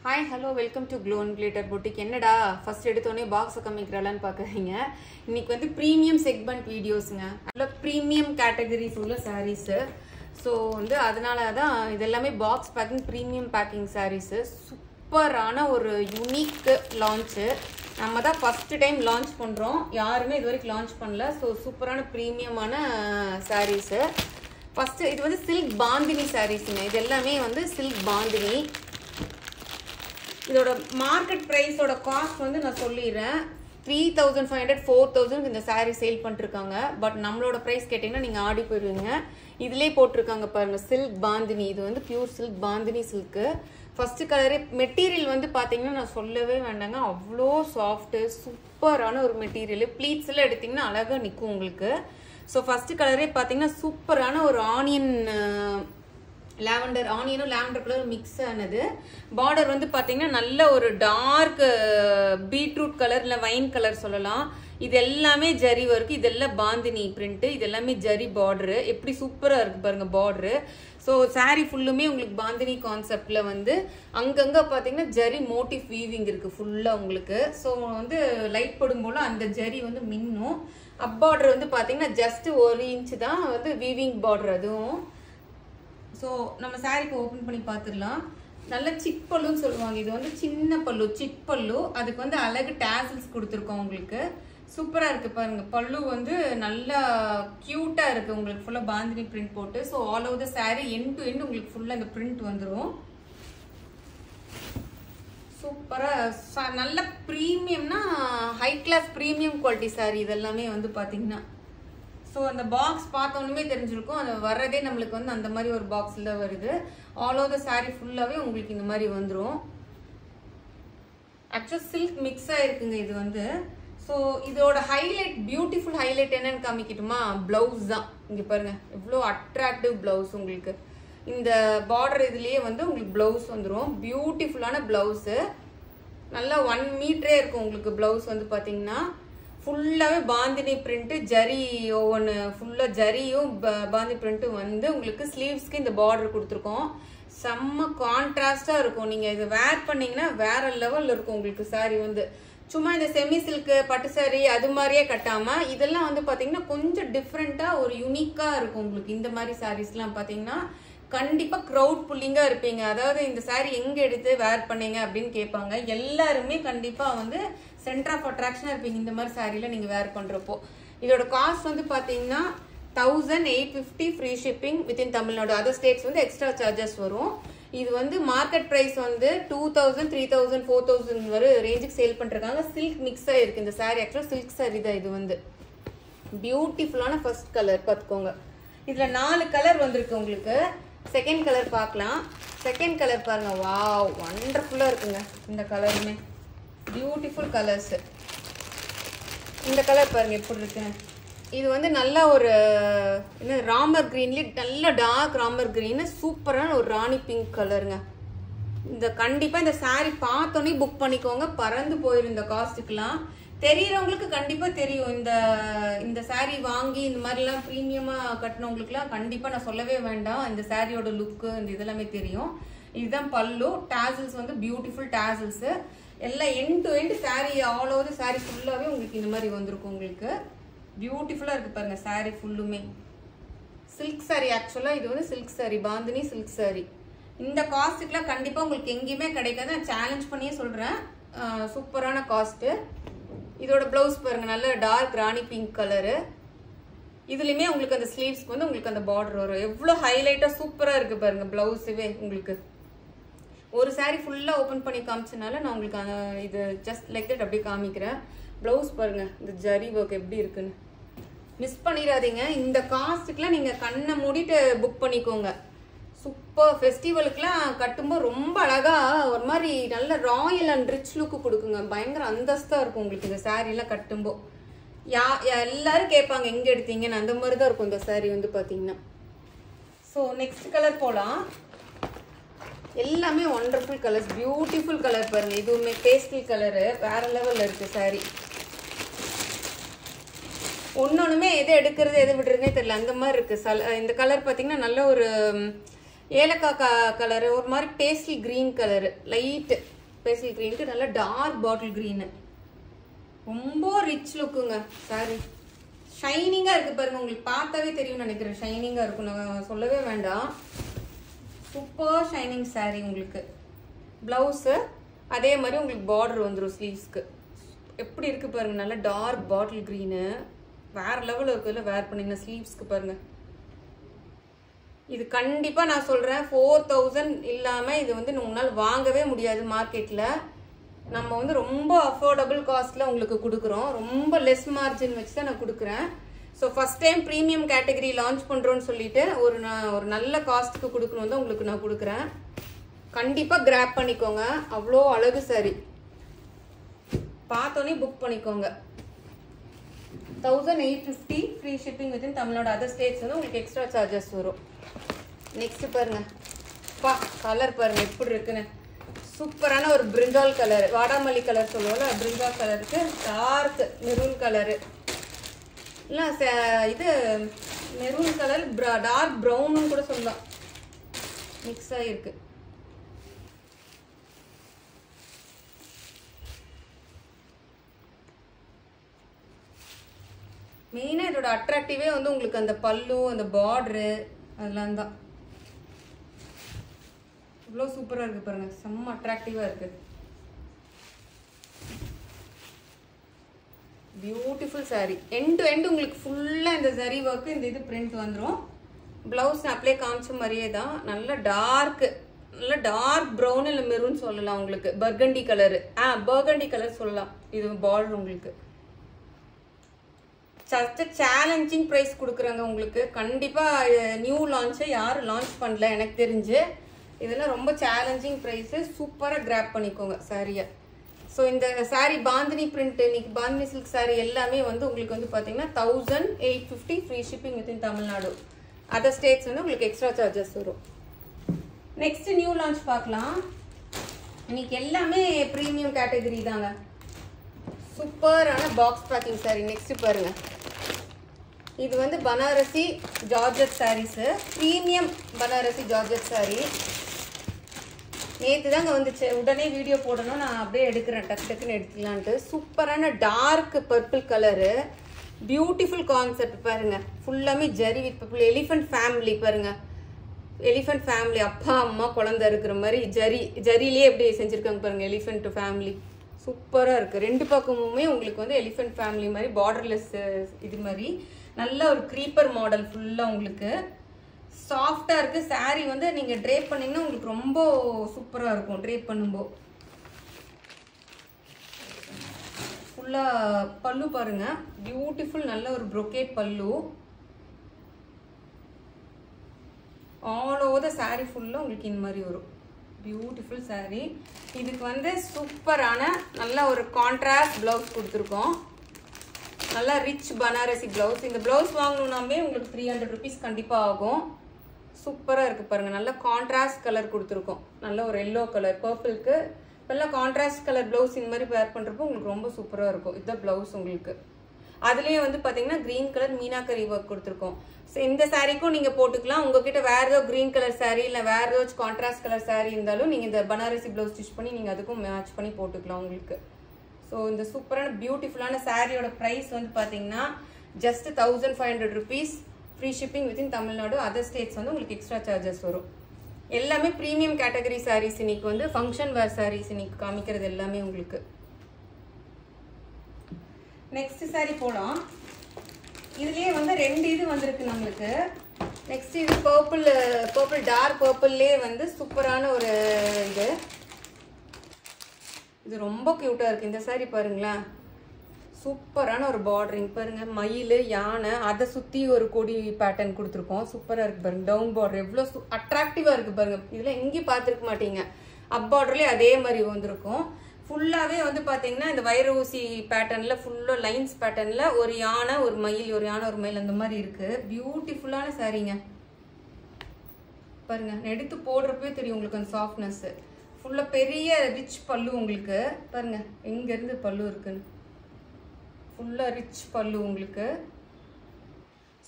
Hi, hello, welcome to Glow and Glitter Boutique. என்னடா first எடுத்தோனே box காமிக்கறலான்னு பார்க்கறீங்க. இன்னைக்கு வந்து பிரீமியம் செக்மெண்ட் வீடியோஸ்ங்க. அதுல பிரீமியம் கேட்டகரிஸ் உள்ள sarees. சோ வந்து அதனால தான் இதெல்லாம் box packing premium packing sarees. சூப்பரான ஒரு யூனிக் லான்ச். நம்ம தான் ஃபர்ஸ்ட் டைம் லான்ச் பண்றோம். யாருமே இதுவரைக்கும் லான்ச் பண்ணல. சோ சூப்பரான பிரீமியமான sarees. ஃபர்ஸ்ட் இது வந்து silk bandhani sareesங்க. இது எல்லாமே வந்து silk bandhani. இதோட மார்க்கெட் பிரைஸோட காஸ்ட் வந்து நான் சொல்லிடுறேன். 3500 4000 இந்த சாரி சேல் பண்ணிருக்காங்க. பட் நம்மளோட பிரைஸ் கேட்டீங்கன்னா நீங்க ஆடி போயிருவீங்க. இதுலயே போட்டிருக்காங்க பாருங்க, சில்க் பாந்தினி. இது வந்து pure silk bandhani silk. First கலரே மெட்டீரியல் வந்து பாத்தீங்கன்னா நான் சொல்லவே வேண்டாங்க, அவ்வளோ சாஃப்ட் சூப்பரான ஒரு மெட்டீரியல். ப்ளீட்ஸ் எல்லாம் எடுத்தீங்கன்னா அழகா நிற்கும் உங்களுக்கு. ஸோ ஃபர்ஸ்ட் கலரே பாத்தீங்கன்னா சூப்பரான ஒரு ஆனியன் லாவெண்டர், ஆனியனும் லாவெண்டர் கலர் மிக்ஸ் ஆனது. பார்டர் வந்து பாத்தீங்கன்னா நல்ல ஒரு டார்க் பீட்ரூட் கலர் இல்ல வைன் கலர் சொல்லலாம். இது எல்லாமே ஜரி ஒர்க். இதெல்லாம் பாந்தினி பிரிண்ட். இது எல்லாமே ஜரி பார்டர். எப்படி சூப்பரா இருக்கு பாருங்க பார்டர். ஸோ சாரி ஃபுல்லுமே உங்களுக்கு பாந்தினி கான்செப்ட்ல வந்து அங்கங்க பாத்தீங்கன்னா ஜரி மோட்டிவ் வீவிங் இருக்கு ஃபுல்லா உங்களுக்கு. ஸோ வந்து லைட் படும் போல அந்த ஜரி வந்து மின்னும். அப் பார்டர் வந்து பாத்தீங்கன்னா ஜஸ்ட் 1 இன்ச் தான் வந்து வீவிங் பார்டர். அதுவும் ஸோ நம்ம சாரிக்கு ஓப்பன் பண்ணி பார்த்துடலாம். நல்ல சிக் பல்லுன்னு சொல்லுவாங்க. இது வந்து சின்ன பல்லு, சிக் பல்லு. அதுக்கு வந்து அழகு டேசல்ஸ் கொடுத்துருக்கோம் உங்களுக்கு. சூப்பராக இருக்கு பாருங்க. பல்லு வந்து நல்லா கியூட்டா இருக்கு உங்களுக்கு. ஃபுல்லாக பாந்தினி பிரிண்ட் போட்டு. So all over the sari end to end உங்களுக்கு ஃபுல்லாக இந்த பிரிண்ட் வந்துடும். சூப்பரா நல்ல ப்ரீமியம்னா high class premium quality sari இதெல்லாமே வந்து பார்த்தீங்கன்னா. ஸோ அந்த பாக்ஸ் பார்த்தோன்னுமே தெரிஞ்சிருக்கும். அது வர்றதே நம்மளுக்கு வந்து அந்த மாதிரி ஒரு பாக்ஸில் தான் வருது. ஆல் ஓவர் த சாரி ஃபுல்லாகவே உங்களுக்கு இந்த மாதிரி வந்துடும். ஆக்சுவலாக சில்க் மிக்ஸ் ஆயிருக்குங்க இது வந்து. ஸோ இதோட ஹைலைட், பியூட்டிஃபுல் ஹைலைட் என்னன்னு காமிக்கட்டுமா? பிளவுஸ் தான். இங்கே பாருங்க எவ்வளோ அட்ராக்டிவ் பிளவுஸ் உங்களுக்கு. இந்த பார்டர் இதுலேயே வந்து உங்களுக்கு பிளவுஸ் வந்துடும். பியூட்டிஃபுல்லான பிளவுஸு. நல்லா 1 மீட்டரே இருக்கும் உங்களுக்கு பிளவுஸ் வந்து பார்த்தீங்கன்னா. ஃபுல்லாகவே பாந்தினி பிரிண்ட் ஜரி ஒவ்வொன்று ஃபுல்லாக ஜரியும் பாந்தினி பிரிண்ட்டும் வந்து உங்களுக்கு ஸ்லீவ்ஸ்க்கு இந்த பார்டர் கொடுத்துருக்கோம். செம்ம கான்ட்ராஸ்டாக இருக்கும். நீங்கள் இதை வேர் பண்ணிங்கன்னா வேற லெவலில் இருக்கும் உங்களுக்கு சாரி வந்து. சும்மா இந்த செமி சில்க்கு பட்டு சாரி அது மாதிரியே கட்டாமல் இதெல்லாம் வந்து பார்த்தீங்கன்னா கொஞ்சம் டிஃப்ரெண்ட்டாக ஒரு யூனிக்காக இருக்கும் உங்களுக்கு. இந்த மாதிரி சாரீஸ்லாம் பார்த்தீங்கன்னா கண்டிப்பா க்ரௌட் புல்லிங்கா இருப்பீங்க. அதாவது இந்த சாரி எங்க எடுத்து வேர் பண்ணீங்க அப்படின்னு கேட்பாங்க. எல்லாருமே கண்டிப்பா வந்து சென்டர் ஆஃப் அட்ராக்ஷனா இருப்பீங்க இந்த மாதிரி சாரியில நீங்க வேர் பண்றப்போ. இதோட காஸ்ட் வந்து பாத்தீங்கன்னா 1850 free shipping within Tamil Nadu. Other states வந்து எக்ஸ்ட்ரா சார்ஜஸ் வரும். இது வந்து மார்க்கெட் பிரைஸ் வந்து 2000 3000 4000 வரை ரேஞ்சுக்கு சேல் பண்றாங்க. சில்க் மிக்ஸ் ஆயிருக்கு இந்த சாரி. ஆக்சுவலா சில்க் சாரி தான் இது வந்து. பியூட்டிஃபுல்லான ஃபர்ஸ்ட் கலர் பார்த்துக்கோங்க. இதுல 4 கலர் வந்திருக்கு உங்களுக்கு. செகண்ட் கலர் பார்க்கலாம். செகண்ட் கலர் பாருங்க, வாவ் வண்டர்ஃபுல்லா இருக்குங்க. இந்த கலருமே பியூட்டிஃபுல் கலர்ஸ். இந்த கலர் பாருங்க எப்படி இருக்கு. இது வந்து நல்ல ஒரு என்ன ராமர் கிரீன்லயே நல்ல டார்க் ராமர் கிரீன். சூப்பரான ஒரு ராணி பிங்க் கலருங்க. இந்த கண்டிப்பா இந்த சாரி பார்த்தோன்னே புக் பண்ணிக்கோங்க. பறந்து போயிரும் இந்த காஸ்ட்டுக்கெல்லாம். தெரியறவங்களுக்கு கண்டிப்பா தெரியும். இந்த சாரி வாங்கி இந்த மாதிரி எல்லாம் பிரீமியமா கட்டினவங்களுக்குலாம் கண்டிப்பா நான் சொல்லவே வேண்டாம். இந்த சாரியோட லுக்கு இந்த இதெல்லாமே தெரியும். இதுதான் பல்லு. டாசல்ஸ் வந்து பியூட்டிஃபுல் டாசல்ஸ். எல்லாம் end to end sorry all over sorry ஃபுல்லாவே உங்களுக்கு இந்த மாதிரி வந்திருக்கும் உங்களுக்கு. பியூட்டிஃபுல்லா இருக்கு பாருங்க சாரி ஃபுல்லுமே. Silk sorry. ஆக்சுவலா இது வந்து silk sorry, bandhani silk sorry. இந்த காஸ்ட்டுக்குலாம் கண்டிப்பா உங்களுக்கு எங்கேயுமே கிடைக்காது. நான் சேலஞ்ச் பண்ணியே சொல்றேன். சூப்பரான காஸ்ட். இதோட பிளவுஸ் பாருங்க, நல்ல டார்க் ராணி பிங்க் கலரு. இதுலயுமே உங்களுக்கு அந்த ஸ்லீவ்ஸ்க்கு வந்து உங்களுக்கு அந்த பார்டர் வரும். எவ்வளவு ஹைலைட்டா சூப்பரா இருக்கு பாருங்க பிளவுஸுவே உங்களுக்கு. ஒரு சாரி ஃபுல்லா ஓபன் பண்ணி காமிச்சனால நான் உங்களுக்கு இது ஜஸ்ட் லைக் தட் அப்படியே காமிக்கிறேன். பிளவுஸ் பாருங்க இந்த ஜரி ஒர்க் எப்படி இருக்குன்னு. மிஸ் பண்ணிடாதீங்க. இந்த காஸ்ட்டுக்குலாம் நீங்க கண்ணை மூடிட்டு புக் பண்ணிக்கோங்க. சூப்பர். ஃபெஸ்டிவலுக்குலாம் கட்டும்போது ரொம்ப அழகா ஒரு மாதிரி நல்ல ராயல் அண்ட் ரிச் லுக்கு கொடுக்குங்க. பயங்கர அந்தஸ்தா இருக்கும் உங்களுக்கு இந்த சாரி எல்லாம் கட்டும்போது. எல்லாரும் கேட்பாங்க எங்க எடுத்தீங்கன்னு. அந்த மாதிரி தான் இருக்கும் இந்த சாரி வந்து பாத்தீங்கன்னா. ஸோ நெக்ஸ்ட் கலர் போலாம். எல்லாமே ஒண்டர்ஃபுல் கலர்ஸ், பியூட்டிஃபுல் கலர் பாருங்க. இதுவுமே பேஸ்டல் கலரு வேற லெவல்ல இருக்கு சாரி. ஒன்னொன்னுமே எது எடுக்கிறது எது விடுறதுனே தெரியல அந்த மாதிரி இருக்கு. இந்த கலர் பாத்தீங்கன்னா நல்ல ஒரு ஏலக்காய் கலரு, ஒரு மாதிரி pastel green colour, light pastel கிரீனுக்கு நல்ல டார்க் பாட்டில் கிரீனு. ரொம்ப ரிச் லுக்குங்க சாரி. ஷைனிங்கா இருக்கு பாருங்க, உங்களுக்கு பார்த்தாவே தெரியும் நினைக்கிறேன். ஷைனிங்கா இருக்கும், நான் சொல்லவே வேண்டாம். சூப்பர் ஷைனிங் சாரி உங்களுக்கு. பிளவுஸ் அதே மாதிரி உங்களுக்கு பார்டர் வந்துடும் ஸ்லீவ்ஸ்க்கு. எப்படி இருக்கு பாருங்க, நல்ல டார்க் பாட்டில் கிரீனு, வேற லெவல் இருக்குல்ல வேர் பண்ணிங்கன்னா ஸ்லீவ்ஸ்க்கு பாருங்க. இது கண்டிப்பா நான் சொல்றேன் 4000 இல்லாம இது வந்து உங்களால வாங்கவே முடியாது மார்க்கெட்ல. நம்ம வந்து ரொம்ப அஃபோர்டபுள் காஸ்ட்ல உங்களுக்கு கொடுக்குறோம், ரொம்ப லெஸ் மார்ஜின் வச்சு தான் நான் கொடுக்குறேன். So first time premium category launch பண்றோம்னு சொல்லிட்டு ஒரு நல்ல காஸ்ட்டுக்கு கொடுக்கணும் தான் உங்களுக்கு நான் கொடுக்குறேன். கண்டிப்பா கிராப் பண்ணிக்கோங்க, அவ்வளோ அழகு சாரி. பார்த்தோன்னே புக் பண்ணிக்கோங்க. 1850 free shipping within Tamil Nadu. Other states வந்து உங்களுக்கு எக்ஸ்ட்ரா சார்ஜஸ் வரும். நெக்ஸ்ட் பாருங்க, பா கலர் பாருங்க எப்படி இருக்குன்னு. சூப்பரான ஒரு பிரிஞ்சால் கலர், வாடாமல்லி கலர் சொல்லுவோம்ல, பிரிஞ்சால் கலருக்கு டார்க் மெரூன் கலரு, இல்லை இது மெரூன் கலர் டார்க் ப்ரௌனும் கூட சொல்லலாம், மிக்ஸ் ஆகிருக்கு. மெயினாக இதோட அட்ராக்டிவே வந்து உங்களுக்கு அந்த பல்லு, அந்த பார்டரு, அதெல்லாம் தான். இவ்வளோ சூப்பராக இருக்கு பாருங்க, செம்ம அட்ராக்டிவாக இருக்கு. Beautiful sorry. End to end உங்களுக்கு ஃபுல்லாக இந்த ஜரி ஒர்க்கு, இந்த இது பிரிண்ட் வந்துடும். பிளவுஸ் அப்படியே காமிச்ச மாதிரியே தான். நல்ல டார்க் ப்ரௌன் இல்லை மெரூன் சொல்லலாம் உங்களுக்கு. பர்கண்டி கலரு, பர்கண்டி கலர் சொல்லலாம். இது பார்டர் உங்களுக்கு ஜஸ்ட் சேலஞ்சிங் ப்ரைஸ் கொடுக்குறாங்க உங்களுக்கு. கண்டிப்பாக நியூ லான்ச்சை யாரும் லான்ச் பண்ணல எனக்கு தெரிஞ்சு. இதெல்லாம் ரொம்ப சேலஞ்சிங் ப்ரைஸு, சூப்பராக கிராப் பண்ணிக்கோங்க சாரியை. ஸோ இந்த சாரீ பாந்தினி பிரிண்ட், இன்னைக்கு பாந்தினி சில்க் சாரீ எல்லாமே வந்து உங்களுக்கு வந்து பார்த்தீங்கன்னா 1850 free shipping within Tamil Nadu. Other states வந்து உங்களுக்கு எக்ஸ்ட்ரா சார்ஜஸ் வரும். நெக்ஸ்ட் நியூ லான்ச் பார்க்கலாம். இன்னைக்கு எல்லாமே ப்ரீமியம் கேட்டகரி தாங்க. சூப்பரான பாக்ஸ் பேக்கிங் சாரீ. நெக்ஸ்ட் பாருங்க, இது வந்து Banarasi georgette sarees, premium Banarasi georgette sari. நேற்று தாங்க வந்துச்சு, உடனே வீடியோ போடணும், நான் அப்படியே எடுக்கிறேன், டக்கு டக்குன்னு எடுத்துக்கலான்ட்டு. சூப்பரான dark purple colour, beautiful concept பாருங்க. ஃபுல்லாமே zari with purple. Elephant family பாருங்க, எலிஃபென்ட் ஃபேமிலி, அப்பா அம்மா குழந்தை இருக்கிற மாதிரி ஜரிலேயே எப்படி செஞ்சுருக்காங்க பாருங்க. எலிஃபென்ட் ஃபேமிலி சூப்பராக இருக்குது. ரெண்டு பக்கமுமே உங்களுக்கு வந்து எலிஃபென்ட் ஃபேமிலி மாதிரி பார்டர்லெஸ் இது மாதிரி நல்ல ஒரு க்ரீப்பர் மாடல். ஃபுல்லாக உங்களுக்கு சாஃப்டாக இருக்குது. சாரீ வந்து நீங்கள் ட்ரேப் பண்ணிங்கன்னா உங்களுக்கு ரொம்ப சூப்பராக இருக்கும் ட்ரேப் பண்ணும்போது. ஃபுல்லாக பல்லு பாருங்கள், பியூட்டிஃபுல் நல்ல ஒரு ப்ரொக்கேட் பல்லு. ஆல் ஓவர் த சாரீ ஃபுல்லாக உங்களுக்கு இந்த மாதிரி வரும். பியூட்டிஃபுல் சாரீ. இதுக்கு வந்து சூப்பரான நல்ல ஒரு கான்ட்ராஸ்ட் பிளவுஸ் கொடுத்துருக்கோம். நல்லா ரிச் பனாரசி பிளவுஸ். இந்த பிளவுஸ் வாங்கணும்னாமே உங்களுக்கு 300 rupees கண்டிப்பாக ஆகும். சூப்பராக இருக்குது பாருங்கள். நல்ல கான்ட்ராஸ்ட் கலர் கொடுத்துருக்கோம். நல்ல ஒரு எல்லோ கலர் பர்பிளுக்கு இப்போல்லாம் கான்ட்ராஸ்ட் கலர் பிளவுஸ் இந்த மாதிரி வேர் பண்ணுறப்போ உங்களுக்கு ரொம்ப சூப்பராக இருக்கும். இதுதான் பிளவுஸ் உங்களுக்கு. அதுலேயே வந்து பார்த்தீங்கன்னா க்ரீன் கலர் மீனாக்கரி ஒர்க் கொடுத்துருக்கோம். ஸோ இந்த சாரீக்கும் நீங்கள் போட்டுக்கலாம். உங்ககிட்ட வேறு ஏதோ க்ரீன் கலர் சாரீ இல்லை வேறு ஏதாச்சும் கான்ட்ராஸ்ட் கலர் சாரீ இருந்தாலும் நீங்கள் இந்த பனாரசி ப்ளவுஸ் ஸ்டிச் பண்ணி நீங்கள் அதுக்கும் மேட்ச் பண்ணி போட்டுக்கலாம் உங்களுக்கு. ஸோ இந்த சூப்பரான பியூட்டிஃபுல்லான சாரியோட ப்ரைஸ் வந்து பார்த்தீங்கன்னா just 1500 rupees free shipping within Tamil Nadu. Other states வந்து உங்களுக்கு எக்ஸ்ட்ரா சார்ஜஸ் வரும். எல்லாமே ப்ரீமியம் கேட்டகரி சாரீஸ். இன்னைக்கு வந்து ஃபங்க்ஷன் வேர் சாரீஸ் இன்னைக்கு காமிக்கிறது எல்லாமே உங்களுக்கு. நெக்ஸ்ட் சாரீ போலாம். இதுலயே வந்து ரெண்டு இது வந்திருக்கு நம்மளுக்கு. நெக்ஸ்ட் இது பர்பிள் டார்க் பர்பிள்லே வந்து சூப்பரான ஒரு இது ரொம்ப கியூட்டா இருக்கு. இந்த சாரீ பாருங்களேன், சூப்பரான ஒரு பார்டரிங் பாருங்க. மயில் யானை அதை சுத்தி ஒரு கொடி பேட்டர்ன் கொடுத்துருக்கோம். சூப்பரா இருக்கு பாருங்க. டவுன் பார்டர் எவ்வளவு அட்ராக்டிவா இருக்கு பாருங்க. இதுல எங்கேயும் பார்த்துருக்க மாட்டீங்க. அப் பார்டர்லயே அதே மாதிரி வந்திருக்கும். ஃபுல்லாவே வந்து பாத்தீங்கன்னா இந்த வைர ஊசி பேட்டர்ன்ல ஃபுல்லா லைன்ஸ் பேட்டர்ன்ல ஒரு யானை ஒரு மயில், ஒரு யானை ஒரு மயில் அந்த மாதிரி இருக்கு. பியூட்டிஃபுல்லான சாரீங்க பாருங்க. எடுத்து போடுறப்பவே தெரியும் உங்களுக்கு அந்த சாஃப்ட்னஸ். ஃபுல்லா பெரிய ரிச் பல்லு உங்களுக்கு பாருங்க, எங்க இருந்து பல்லு இருக்குன்னு. ஃபுல்லா ரிச் பல்லு உங்களுக்கு.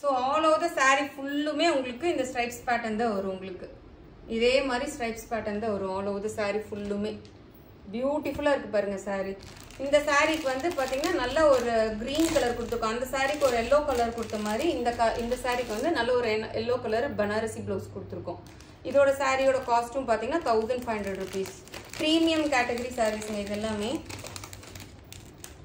ஸோ ஆல் ஓவர் த சாரீ ஃபுல்லுமே உங்களுக்கு இந்த ஸ்ட்ரைப்ஸ் பேட்டர்ன் தான் வரும் உங்களுக்கு. இதே மாதிரி ஸ்ட்ரைப்ஸ் பேட்டர்ன் தான் வரும் ஆல் ஓவர் தி saree ஃபுல்லுமே. பியூட்டிஃபுல்லா இருக்கு பாருங்க saree. இந்த சாரிக்கு வந்து பாத்தீங்கன்னா நல்ல ஒரு கிரீன் கலர் கொடுத்துருக்கோம். அந்த சாரிக்கு ஒரு எல்லோ கலர் கொடுத்த மாதிரி இந்த சாரிக்கு வந்து நல்ல ஒரு எல்லோ கலர் பனாரசி ப்ளவுஸ் கொடுத்துருக்கோம். இதோட சாரியோட காஸ்ட்டும் பாத்தீங்கன்னா 1500 rupees. ப்ரீமியம் கேட்டகரி சாரீஸ்ங்க இது எல்லாமே.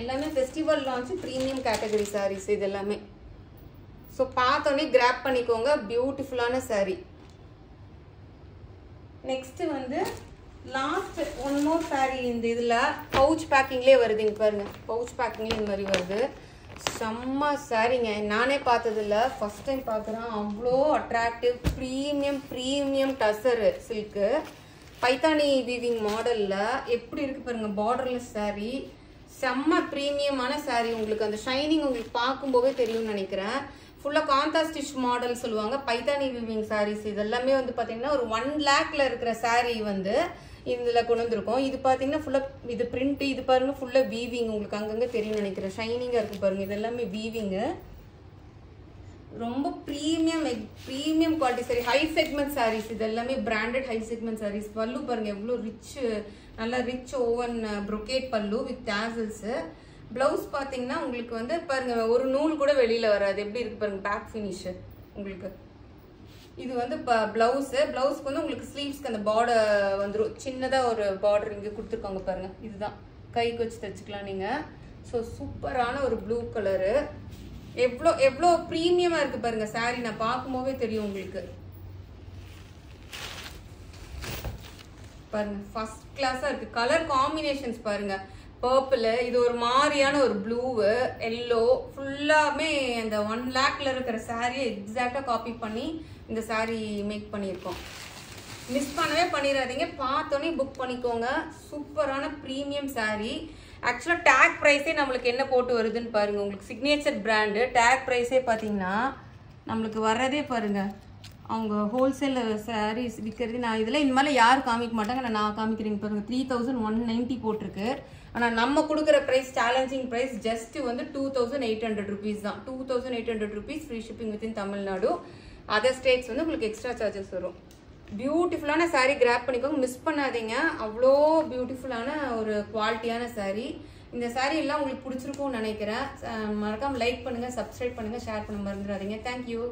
எல்லாமே festival launch premium category sarees இது எல்லாமே. ஸோ பார்த்தோன்னே கிராப் பண்ணிக்கோங்க. பியூட்டிஃபுல்லான சாரீ. நெக்ஸ்ட் வந்து லாஸ்ட் ஒன் மோர் சாரீ. இந்த இதில் பவுச் பேக்கிங்லேயே வருது. இங்கே பாருங்க, பவுச் பேக்கிங்லேயே இந்த மாதிரி வருது. செம்ம சாரீங்க. நானே பார்த்ததில்ல, ஃபர்ஸ்ட் டைம் பார்க்குறேன். அவ்வளோ attractive premium tussar silk Paithani weaving மாடலில் எப்படி இருக்கு பாருங்க. பார்டர்லெஸ் சாரீ, செம்ம ப்ரீமியமான சாரீ. உங்களுக்கு அந்த ஷைனிங் உங்களுக்கு பார்க்கும்போதே தெரியும்னு நினைக்கிறேன். ஃபுல்லாக காந்தா ஸ்டிச் மாடல் சொல்லுவாங்க, பைத்தானி வீவிங் சாரீஸ். இது எல்லாமே வந்து பார்த்தீங்கன்னா ஒரு 1 lakhல இருக்கிற சாரீ வந்து இதில் கொண்டு வந்திருக்கோம். இது பார்த்தீங்கன்னா ஃபுல்லாக இது பிரிண்ட். இது பாருங்க ஃபுல்லாக வீவிங். உங்களுக்கு அங்கங்கே தெரியும்னு நினைக்கிறேன். ஷைனிங்காக இருக்கு பாருங்க. இது எல்லாமே வீவிங்கு. ரொம்ப premium quality sari. High segment sarees இது எல்லாமே. Branded high segment sarees. Pallu பாருங்க எவ்வளோ ரிச், நல்லா rich woven brocade pallu with tassels. Blouse பார்த்தீங்கன்னா உங்களுக்கு வந்து பாருங்க ஒரு நூல் கூட வெளியில வராது. எப்படி இருக்கு பாருங்க பேக் ஃபினிஷ் உங்களுக்கு. இது வந்து பிளவுஸ்க்கு வந்து உங்களுக்கு ஸ்லீவ்ஸ்க்கு அந்த பார்டர் வந்துடும். சின்னதாக ஒரு பார்டர் இங்கே கொடுத்துருக்காங்க பாருங்க. இதுதான் கைக்கு வச்சு தைச்சிக்கலாம் நீங்கள். ஸோ சூப்பரான ஒரு ப்ளூ கலரு. எவ்வளோ ப்ரீமியமாக இருக்கு பாருங்க சாரி. நான் பார்க்கும்போதே தெரியும் உங்களுக்கு. பாருங்க ஃபர்ஸ்ட் கிளாஸாக இருக்கு. கலர் காம்பினேஷன்ஸ் பாருங்க. பர்பிள், இது ஒரு மாதிரியான ஒரு ப்ளூவு, எல்லோ, ஃபுல்லாமே அந்த 1 lakhல இருக்கிற சாரியை எக்ஸாக்டாக காப்பி பண்ணி இந்த சாரி மேக் பண்ணியிருக்கோம். மிஸ் பண்ணவே பண்ணிடாதீங்க. பார்த்தோன்னே புக் பண்ணிக்கோங்க. சூப்பரான ப்ரீமியம் சாரி. ஆக்சுவலாக டேக் ப்ரைஸே நம்மளுக்கு என்ன போட்டு வருதுன்னு பாருங்க. உங்களுக்கு சிக்னேச்சர் பிராண்டு டேக் ப்ரைஸே பார்த்தீங்கன்னா நம்மளுக்கு வர்றதே பாருங்க. அவங்க ஹோல்சேல் சாரீஸ் விற்கிறது. நான் இதில் இந்த மாதிரி யாரும் காமிக்க மாட்டாங்க. நான் காமிக்கிறேங்க பாருங்க. 3190 போட்டிருக்கு. ஆனால் நம்ம கொடுக்குற ப்ரைஸ் சேலஞ்சிங் ப்ரைஸ் ஜஸ்ட் வந்து 2800 rupees தான். 2800 rupees free shipping within Tamil Nadu. Other states வந்து உங்களுக்கு எக்ஸ்ட்ரா சார்ஜஸ் வரும். பியூட்டிஃபுல்லான சாரீ கிராப் பண்ணிக்கோங்க. மிஸ் பண்ணாதீங்க. அவ்வளோ பியூட்டிஃபுல்லான ஒரு குவாலிட்டியான சாரீ. இந்த சாரீ எல்லாம் உங்களுக்கு பிடிச்சிருக்கும்னு நினைக்கிறேன். மறக்காம லைக் பண்ணுங்க, சப்ஸ்கிரைப் பண்ணுங்க, ஷேர் பண்ண மறந்துடாதீங்க. தேங்க்யூ.